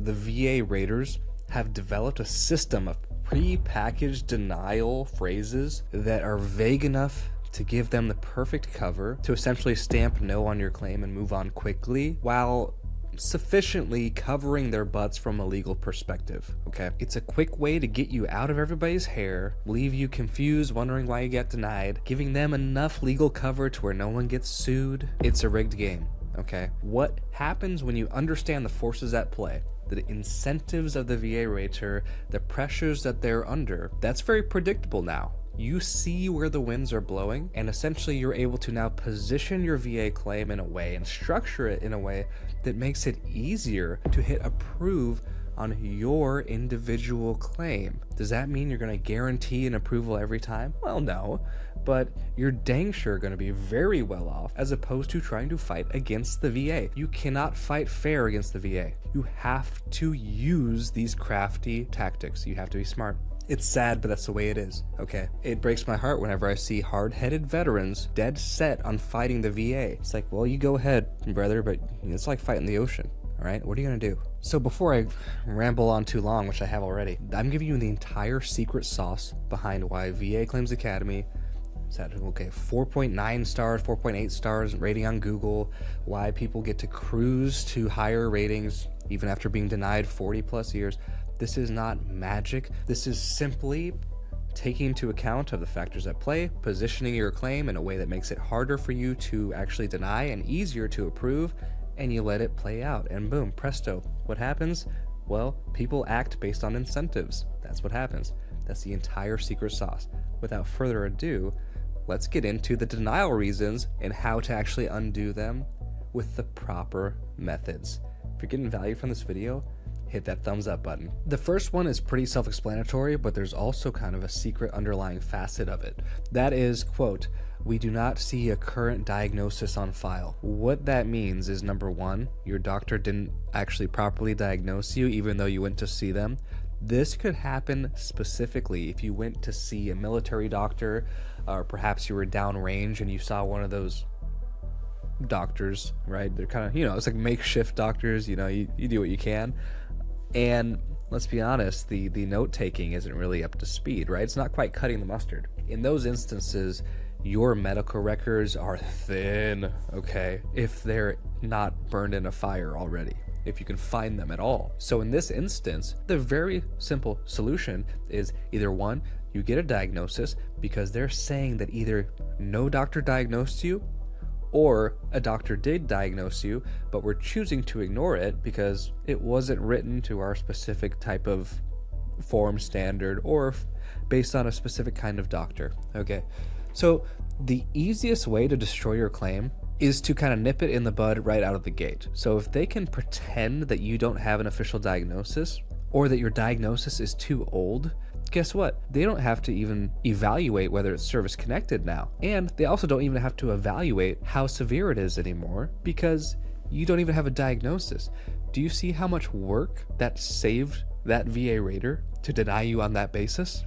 the VA raters have developed a system of pre-packaged denial phrases that are vague enough to give them the perfect cover to essentially stamp no on your claim and move on quickly, while sufficiently covering their butts from a legal perspective, okay? It's a quick way to get you out of everybody's hair, leave you confused, wondering why you got denied, giving them enough legal cover to where no one gets sued. It's a rigged game, okay? What happens when you understand the forces at play, the incentives of the VA rater, the pressures that they're under, that's very predictable now. You see where the winds are blowing, and essentially you're able to now position your VA claim in a way and structure it in a way that makes it easier to hit approve on your individual claim. Does that mean you're going to guarantee an approval every time? Well, no, but you're dang sure going to be very well off as opposed to trying to fight against the VA. You cannot fight fair against the VA. You have to use these crafty tactics. You have to be smart. It's sad, but that's the way it is, okay? It breaks my heart whenever I see hard-headed veterans dead set on fighting the VA. It's like, well, you go ahead, brother, but it's like fighting the ocean, all right? What are you gonna do? So before I ramble on too long, which I have already, I'm giving you the entire secret sauce behind why VA Claims Academy is at, okay, 4.9 stars, 4.8 stars rating on Google, why people get to cruise to higher ratings even after being denied 40 plus years. This is not magic. This is simply taking into account of the factors at play, positioning your claim in a way that makes it harder for you to actually deny and easier to approve, and you let it play out, and boom, presto. What happens? Well, people act based on incentives. That's what happens. That's the entire secret sauce. Without further ado, let's get into the denial reasons and how to actually undo them with the proper methods. If you're getting value from this video, hit that thumbs up button. The first one is pretty self-explanatory, but there's also kind of a secret underlying facet of it. That is, quote, we do not see a current diagnosis on file. What that means is, number one, your doctor didn't actually properly diagnose you even though you went to see them. This could happen specifically if you went to see a military doctor, or perhaps you were downrange and you saw one of those doctors, right? They're kind of, it's like makeshift doctors, you do what you can. And let's be honest, the note-taking isn't really up to speed, right? It's not quite cutting the mustard. In those instances, your medical records are thin, okay? If they're not burned in a fire already, if you can find them at all. So in this instance, the very simple solution is either one, you get a diagnosis because they're saying that either no doctor diagnosed you, or a doctor did diagnose you, but we're choosing to ignore it because it wasn't written to our specific type of form standard or based on a specific kind of doctor, okay? So the easiest way to destroy your claim is to kind of nip it in the bud right out of the gate. So if they can pretend that you don't have an official diagnosis or that your diagnosis is too old, guess what? They don't have to even evaluate whether it's service connected now. And they also don't even have to evaluate how severe it is anymore because you don't even have a diagnosis. Do you see how much work that saved that VA rater to deny you on that basis?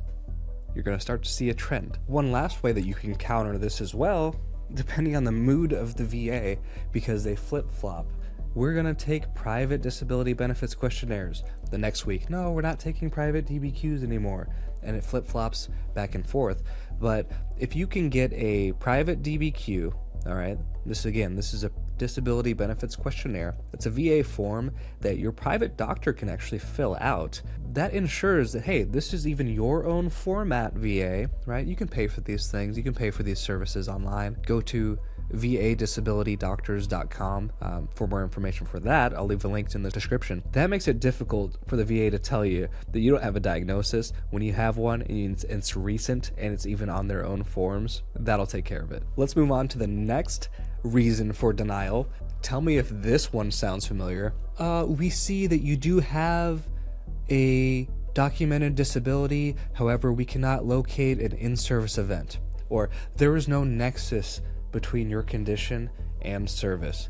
You're going to start to see a trend. One last way that you can counter this as well, depending on the mood of the VA, because they flip-flop. We're going to take private disability benefits questionnaires the next week. No, we're not taking private DBQs anymore. And it flip-flops back and forth. But if you can get a private DBQ, all right, this is a disability benefits questionnaire. It's a VA form that your private doctor can actually fill out. That ensures that, hey, this is even your own format, VA, right? You can pay for these things. You can pay for these services online. Go to vadisabilitydoctors.com for more information for that. I'll leave the links in the description. That makes it difficult for the VA to tell you that you don't have a diagnosis when you have one and it's recent and it's even on their own forms. That'll take care of it. Let's move on to the next reason for denial. Tell me if this one sounds familiar. We see that you do have a documented disability, however, we cannot locate an in-service event, or there is no nexus between your condition and service.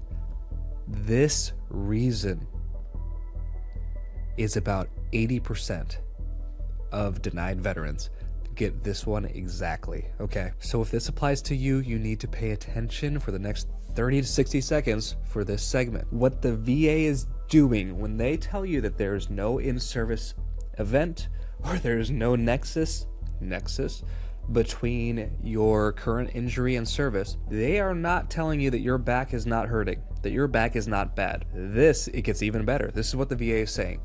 This reason is about 80% of denied veterans. Get this one exactly, okay? So if this applies to you, you need to pay attention for the next 30 to 60 seconds for this segment. What the VA is doing when they tell you that there's no in-service event or there's no nexus between your current injury and service? They are not telling you that your back is not hurting, that your back is not bad. It gets even better. This is what the VA is saying.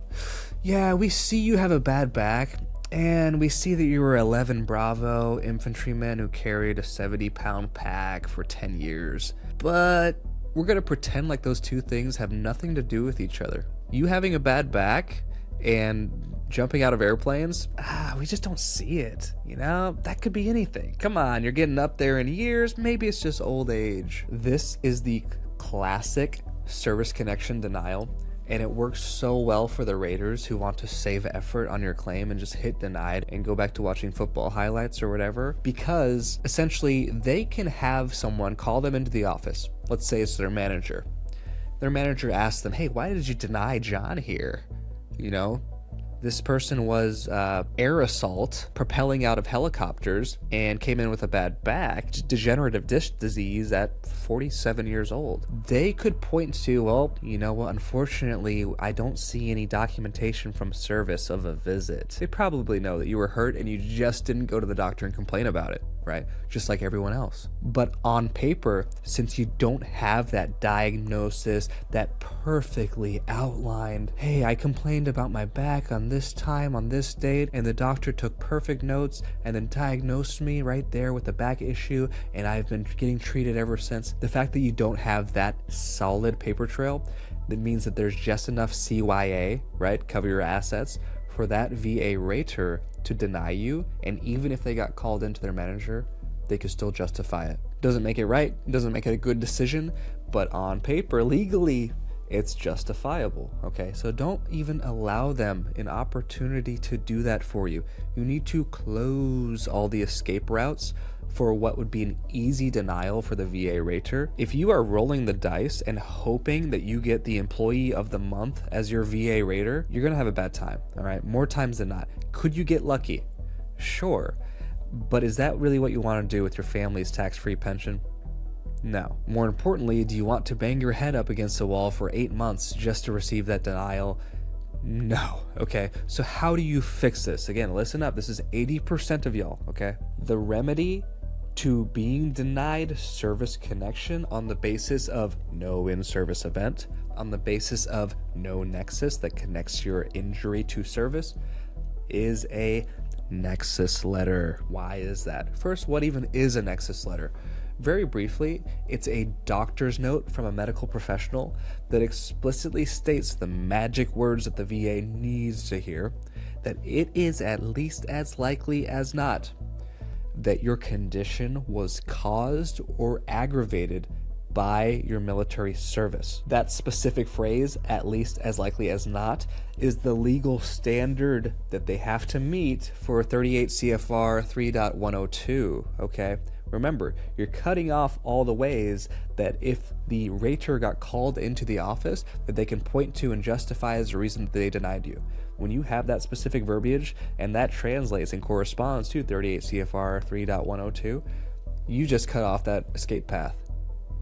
Yeah, we see you have a bad back, and we see that you were 11 Bravo infantryman who carried a 70-pound pack for 10 years. But we're going to pretend like those two things have nothing to do with each other. You having a bad back and jumping out of airplanes, we just don't see it. You know, that could be anything. Come on, you're getting up there in years. Maybe it's just old age. This is the classic service connection denial, and it works so well for the raters who want to save effort on your claim and just hit denied and go back to watching football highlights or whatever, because essentially they can have someone call them into the office. Let's say it's their manager. Their manager asks them, hey, why did you deny John here? You know, this person was air assault, propelling out of helicopters, and came in with a bad back, degenerative disc disease at 47 years old. They could point to, well, you know what, unfortunately, I don't see any documentation from service of a visit. They probably know that you were hurt and you just didn't go to the doctor and complain about it, right? Just like everyone else. But on paper, since you don't have that diagnosis, that perfectly outlined, hey, I complained about my back on this time, on this date, and the doctor took perfect notes and then diagnosed me right there with the back issue, and I've been getting treated ever since. The fact that you don't have that solid paper trail, that means that there's just enough CYA, right, cover your assets, for that VA rater to deny you, and even if they got called into their manager, they could still justify it. Doesn't make it right, doesn't make it a good decision, but on paper, legally, it's justifiable, okay? So don't even allow them an opportunity to do that for you. You need to close all the escape routes for what would be an easy denial for the VA rater. If you are rolling the dice and hoping that you get the employee of the month as your VA rater, you're gonna have a bad time, all right? More times than not. Could you get lucky? Sure. But is that really what you want to do with your family's tax-free pension? No. More importantly, do you want to bang your head up against a wall for 8 months just to receive that denial? No. Okay, so how do you fix this? Again, listen up. This is 80% of y'all, okay? The remedy to being denied service connection on the basis of no in-service event, on the basis of no nexus that connects your injury to service, is a nexus letter. Why is that? First, what even is a nexus letter? Very briefly, it's a doctor's note from a medical professional that explicitly states the magic words that the VA needs to hear, that it is at least as likely as not that your condition was caused or aggravated by your military service. That specific phrase, at least as likely as not, is the legal standard that they have to meet for 38 CFR 3.102, okay? Remember, you're cutting off all the ways that if the rater got called into the office, that they can point to and justify as a reason that they denied you. When you have that specific verbiage and that translates and corresponds to 38 CFR 3.102, you just cut off that escape path.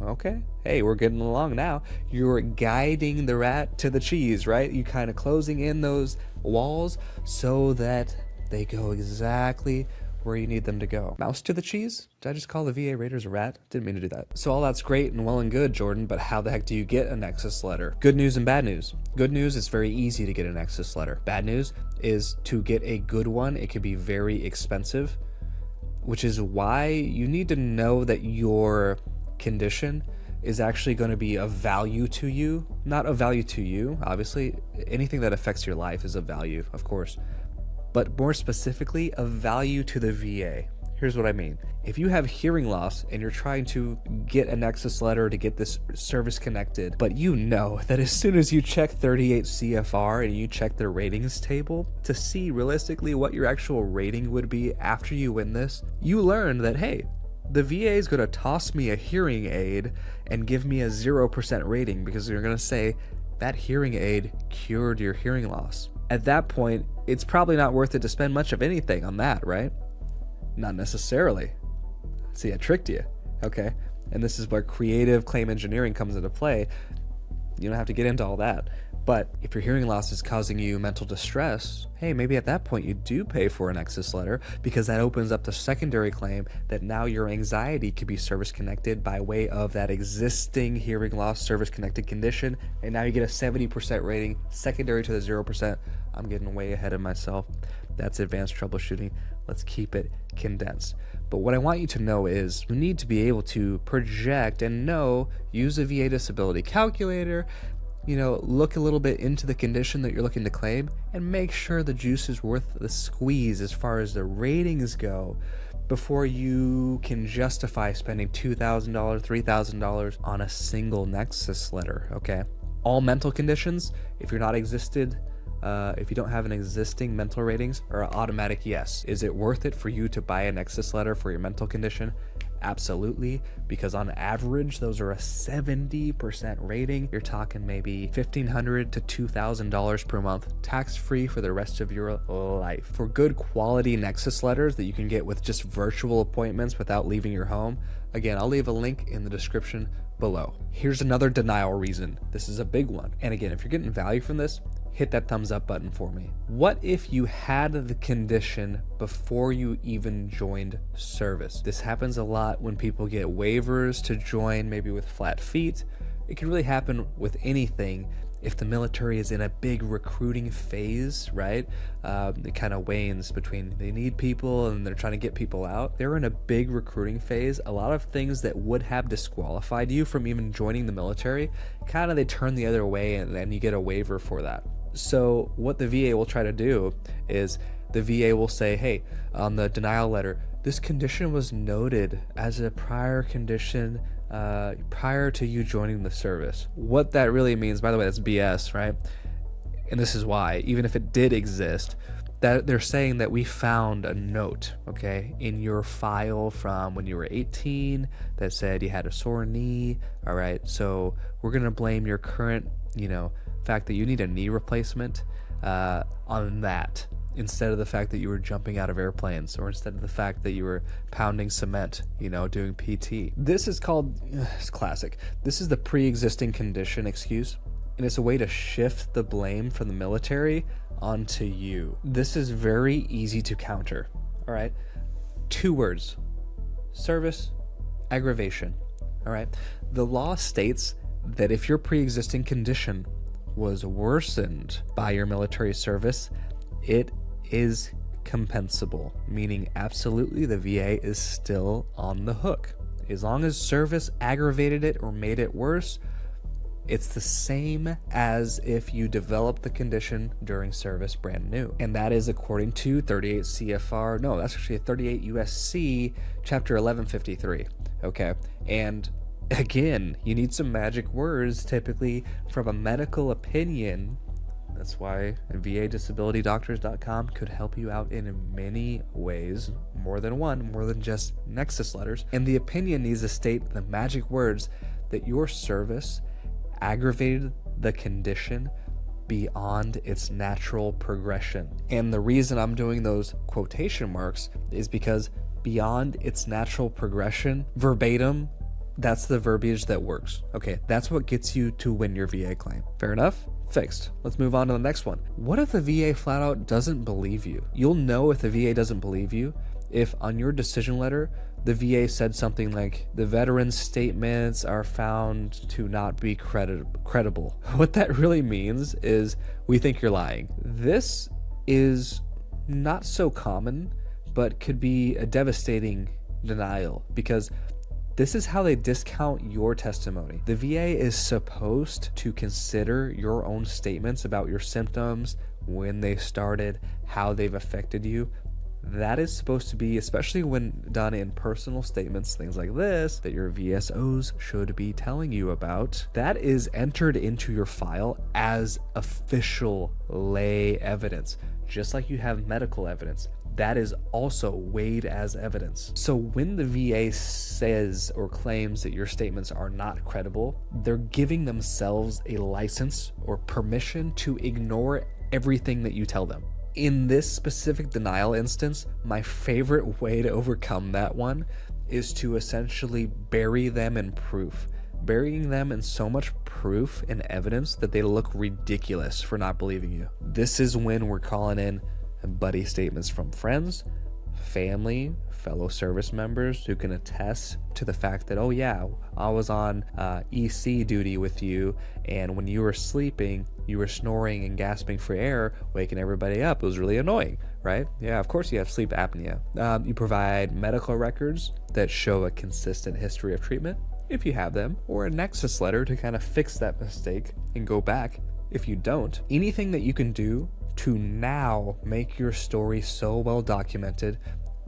Okay, hey, we're getting along now. You're guiding the rat to the cheese, right? You kind of closing in those walls so that they go exactly where you need them to go. Mouse to the cheese? Did I just call the VA raters a rat? Didn't mean to do that. So all that's great and well and good, Jordan, but how the heck do you get a nexus letter? Good news and bad news. Good news, it's very easy to get a nexus letter. Bad news is to get a good one, it can be very expensive, which is why you need to know that your condition is actually going to be of value to you. Not of value to you, obviously. Anything that affects your life is of value, of course. But more specifically, of value to the VA. Here's what I mean. If you have hearing loss and you're trying to get a nexus letter to get this service connected, but you know that as soon as you check 38 CFR and you check the ratings table to see realistically what your actual rating would be after you win this, you learn that, hey, the VA is going to toss me a hearing aid and give me a 0% rating because they're going to say that hearing aid cured your hearing loss. At that point, it's probably not worth it to spend much of anything on that, right? Not necessarily. See, I tricked you, okay? And this is where creative claim engineering comes into play. You don't have to get into all that. But if your hearing loss is causing you mental distress, hey, maybe at that point you do pay for a nexus letter, because that opens up the secondary claim that now your anxiety could be service connected by way of that existing hearing loss service connected condition, and now you get a 70% rating secondary to the 0%. I'm getting way ahead of myself. That's advanced troubleshooting. Let's keep it condensed. But what I want you to know is you need to be able to project and use a VA disability calculator, look a little bit into the condition that you're looking to claim, and make sure the juice is worth the squeeze as far as the ratings go before you can justify spending $2,000, $3,000 on a single nexus letter, okay? All mental conditions, if you don't have an existing mental ratings, are automatic yes. Is it worth it for you to buy a nexus letter for your mental condition? Absolutely, because on average, those are a 70% rating. You're talking maybe $1,500 to $2,000 per month, tax-free for the rest of your life. For good quality nexus letters that you can get with just virtual appointments without leaving your home, again, I'll leave a link in the description below. Here's another denial reason. This is a big one. And again, if you're getting value from this, hit that thumbs up button for me. What if you had the condition before you even joined service? This happens a lot when people get waivers to join, maybe with flat feet. It can really happen with anything. If the military is in a big recruiting phase, right? It kind of wanes between they need people and they're trying to get people out. They're in a big recruiting phase. A lot of things that would have disqualified you from even joining the military, they turn the other way, and then you get a waiver for that. So what the VA will try to do is the VA will say, hey, on the denial letter, this condition was noted as a prior condition prior to you joining the service. What that really means, by the way, that's BS, right? And this is why, even if it did exist, that they're saying that we found a note, okay, in your file from when you were 18 that said you had a sore knee. All right, so we're gonna blame your current, fact that you need a knee replacement on that, instead of the fact that you were jumping out of airplanes, or instead of the fact that you were pounding cement, doing PT. This is called, it's classic. This is the pre-existing condition excuse, and it's a way to shift the blame from the military onto you. This is very easy to counter, all right? 2 words: service aggravation, all right? The law states that if your pre-existing condition was worsened by your military service, it is compensable, meaning absolutely the VA is still on the hook. As long as service aggravated it or made it worse, it's the same as if you developed the condition during service brand new. And that is according to 38 CFR, no, that's actually 38 USC chapter 1153, okay? And again, you need some magic words, typically from a medical opinion. That's why VADisabilityDoctors.com could help you out in many ways, more than one, more than just nexus letters. And the opinion needs to state the magic words that your service aggravated the condition beyond its natural progression. And the reason I'm doing those quotation marks is because beyond its natural progression, verbatim, that's the verbiage that works. Okay, that's what gets you to win your VA claim. Fair enough? Fixed. Let's move on to the next one. What if the VA flat out doesn't believe you? You'll know if the VA doesn't believe you if on your decision letter, the VA said something like, the veteran's statements are found to not be credible. What that really means is, we think you're lying. This is not so common, but could be a devastating denial, because this is how they discount your testimony. The VA is supposed to consider your own statements about your symptoms, when they started, how they've affected you. That is supposed to be, especially when done in personal statements, things like this, that your VSOs should be telling you about. That is entered into your file as official lay evidence, just like you have medical evidence. That is also weighed as evidence. So when the VA says or claims that your statements are not credible, they're giving themselves a license or permission to ignore everything that you tell them. In this specific denial instance, my favorite way to overcome that one is to essentially bury them in proof. burying them in so much proof and evidence that they look ridiculous for not believing you. This is when we're calling in buddy statements from friends, family, fellow service members who can attest to the fact that, oh yeah, I was on EC duty with you, and when you were sleeping, you were snoring and gasping for air, waking everybody up. It was really annoying, right? Yeah, of course you have sleep apnea. You provide medical records that show a consistent history of treatment, if you have them, or a nexus letter to kind of fix that mistake and go back if you don't. Anything that you can do to now make your story so well documented.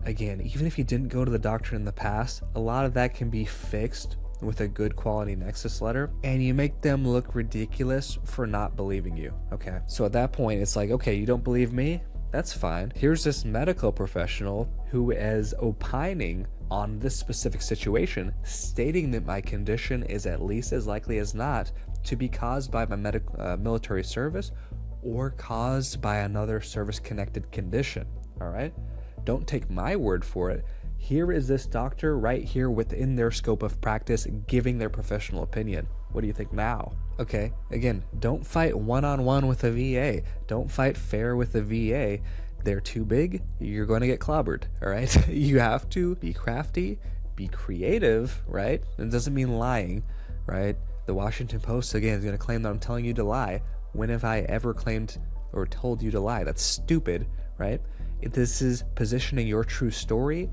Again, even if you didn't go to the doctor in the past, a lot of that can be fixed with a good quality nexus letter, and you make them look ridiculous for not believing you. Okay, so at that point, it's like, okay, you don't believe me? That's fine. Here's this medical professional who is opining on this specific situation, stating that my condition is at least as likely as not to be caused by my military service or caused by another service-connected condition, all right? Don't take my word for it. Here is this doctor right here within their scope of practice giving their professional opinion. What do you think now? Okay, again, don't fight one-on-one with a VA. Don't fight fair with the VA. They're too big, you're going to get clobbered, all right? You have to be crafty, be creative, right? It doesn't mean lying, right? The Washington Post, again, is going to claim that I'm telling you to lie. When have I ever claimed or told you to lie? That's stupid, right? This is positioning your true story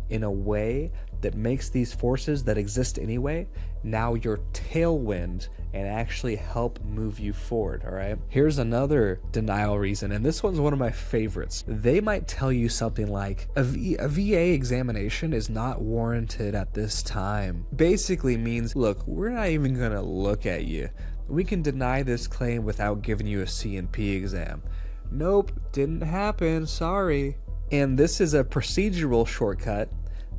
in a way that makes these forces that exist anyway now your tailwind and actually help move you forward, all right? Here's another denial reason, and this one's one of my favorites. They might tell you something like, a VA examination is not warranted at this time. Basically means, look, we're not even gonna look at you. We can deny this claim without giving you a C&P exam. Nope, didn't happen, sorry. And this is a procedural shortcut,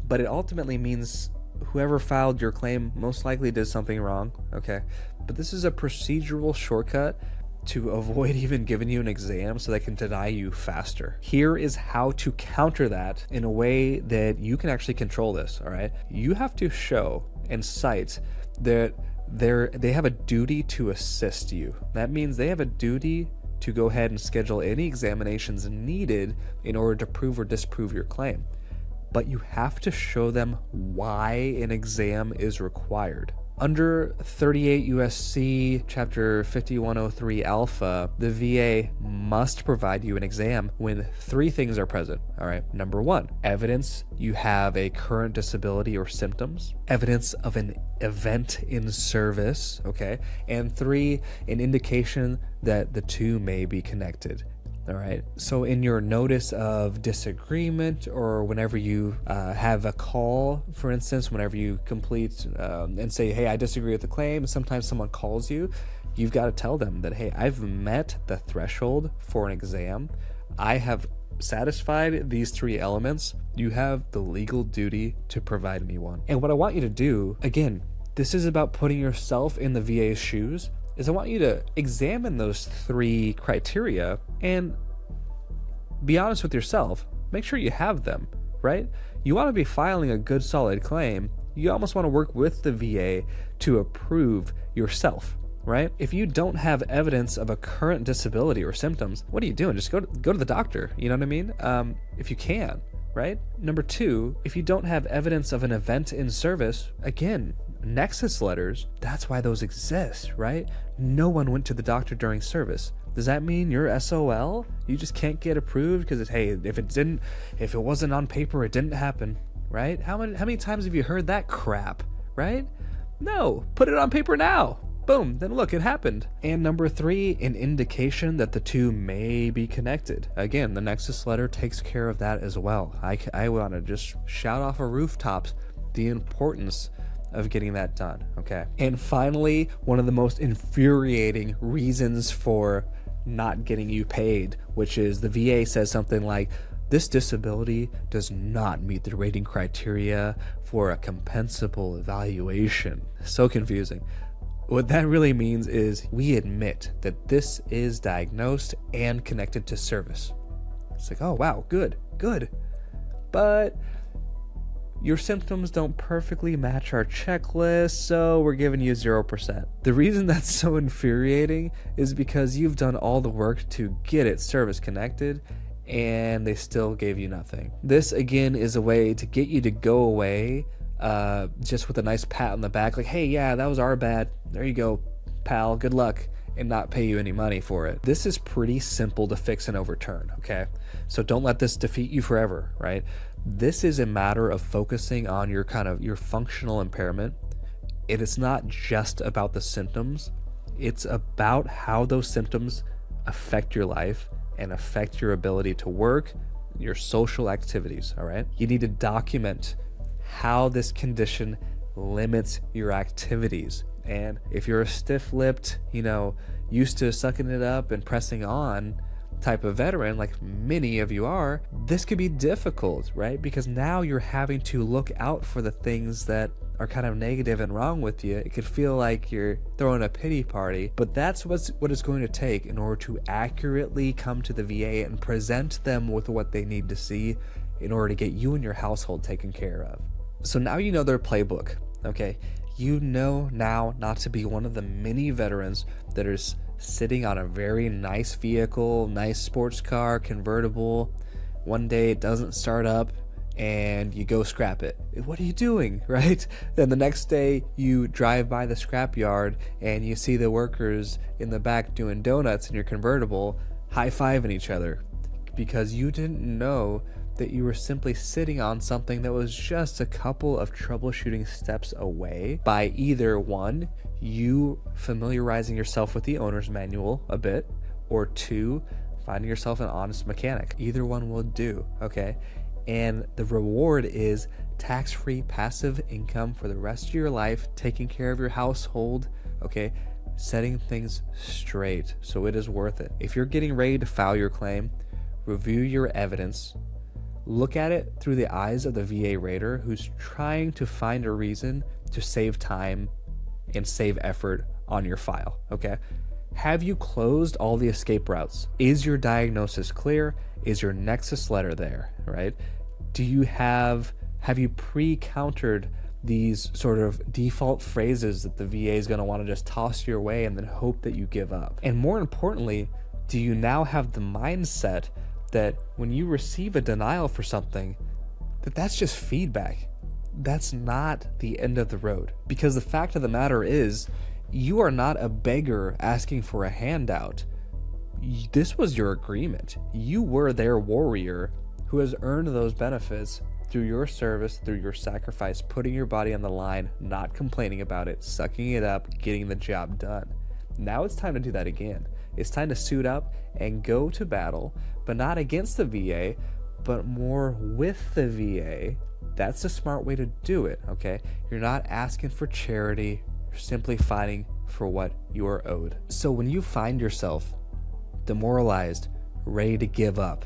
but it ultimately means whoever filed your claim most likely did something wrong, okay? But this is a procedural shortcut to avoid even giving you an exam so they can deny you faster. Here is how to counter that in a way that you can actually control this, all right? You have to show and cite that they have a duty to assist you. That means they have a duty to go ahead and schedule any examinations needed in order to prove or disprove your claim. But you have to show them why an exam is required. Under 38 USC chapter 5103 alpha, the VA must provide you an exam when three things are present, all right? Number one, evidence you have a current disability or symptoms, evidence of an event in service, okay? And three, an indication that the two may be connected. All right. So in your notice of disagreement, or whenever you have a call, for instance, whenever you complete and say, hey, I disagree with the claim, sometimes someone calls you, you've got to tell them that, hey, I've met the threshold for an exam. I have satisfied these three elements. You have the legal duty to provide me one. And what I want you to do, again, this is about putting yourself in the VA's shoes, is I want you to examine those three criteria and be honest with yourself. Make sure you have them, right? You want to be filing a good, solid claim. You almost want to work with the VA to approve yourself, right? If you don't have evidence of a current disability or symptoms, what are you doing? Just go to the doctor, you know what I mean? If you can, right? Number two, if you don't have evidence of an event in service, again, nexus letters, that's why those exist, right? No one went to the doctor during service. Does that mean you're SOL? You just can't get approved because hey, if it wasn't on paper, it didn't happen, right? How many times have you heard that crap, right? No, put it on paper now. Boom, then look, it happened. And number three, an indication that the two may be connected. Again, the nexus letter takes care of that as well. I want to just shout off of rooftops the importance of getting that done, okay? And finally, one of the most infuriating reasons for not getting you paid, which is the VA says something like, this disability does not meet the rating criteria for a compensable evaluation. So confusing. What that really means is we admit that this is diagnosed and connected to service. It's like, oh wow, good. But your symptoms don't perfectly match our checklist, so we're giving you 0%. The reason that's so infuriating is because you've done all the work to get it service connected, and they still gave you nothing. This again is a way to get you to go away just with a nice pat on the back, like, hey, yeah, that was our bad. There you go, pal, good luck, and not pay you any money for it. This is pretty simple to fix and overturn, okay? So don't let this defeat you forever, right? This is a matter of focusing on your functional impairment. It is not just about the symptoms. It's about how those symptoms affect your life and affect your ability to work, your social activities, all right? You need to document how this condition limits your activities. And if you're a stiff-lipped, used to sucking it up and pressing on type of veteran, like many of you are, this could be difficult, right? Because now you're having to look out for the things that are kind of negative and wrong with you. It could feel like you're throwing a pity party, but that's what it's going to take in order to accurately come to the VA and present them with what they need to see in order to get you and your household taken care of. So now you know their playbook, okay? You know now not to be one of the many veterans that are sitting on a very nice vehicle, nice sports car, convertible. One day it doesn't start up and you go scrap it. What are you doing, right? Then the next day you drive by the scrap yard and you see the workers in the back doing donuts in your convertible, high-fiving each other because you didn't know that you were simply sitting on something that was just a couple of troubleshooting steps away by either one, you familiarizing yourself with the owner's manual a bit, or two, finding yourself an honest mechanic. Either one will do, okay? And the reward is tax-free passive income for the rest of your life, taking care of your household, okay? Setting things straight, so it is worth it. If you're getting ready to file your claim, review your evidence. Look at it through the eyes of the VA rater who's trying to find a reason to save time and save effort on your file, okay? Have you closed all the escape routes? Is your diagnosis clear? Is your nexus letter there, right? Have you pre-countered these sort of default phrases that the VA is going to want to just toss your way and then hope that you give up? And more importantly, do you now have the mindset that when you receive a denial for something, that's just feedback? That's not the end of the road. Because the fact of the matter is, you are not a beggar asking for a handout. This was your agreement. You were their warrior who has earned those benefits through your service, through your sacrifice, putting your body on the line, not complaining about it, sucking it up, getting the job done. Now it's time to do that again. It's time to suit up and go to battle, but not against the VA, but more with the VA. That's the smart way to do it, okay? You're not asking for charity, you're simply fighting for what you are owed. So when you find yourself demoralized, ready to give up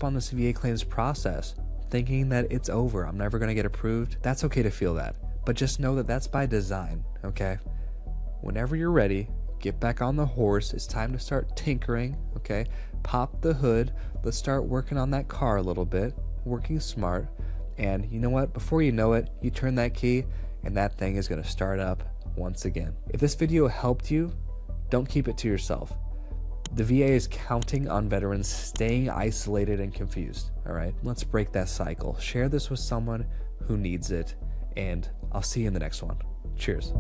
on this VA claims process, thinking that it's over, I'm never gonna get approved, that's okay to feel that. But just know that that's by design, okay? Whenever you're ready, get back on the horse. It's time to start tinkering, okay? Pop the hood. Let's start working on that car a little bit, working smart. And you know what? Before you know it, you turn that key and that thing is going to start up once again. If this video helped you, don't keep it to yourself. The VA is counting on veterans staying isolated and confused, all right? Let's break that cycle. Share this with someone who needs it, and I'll see you in the next one. Cheers.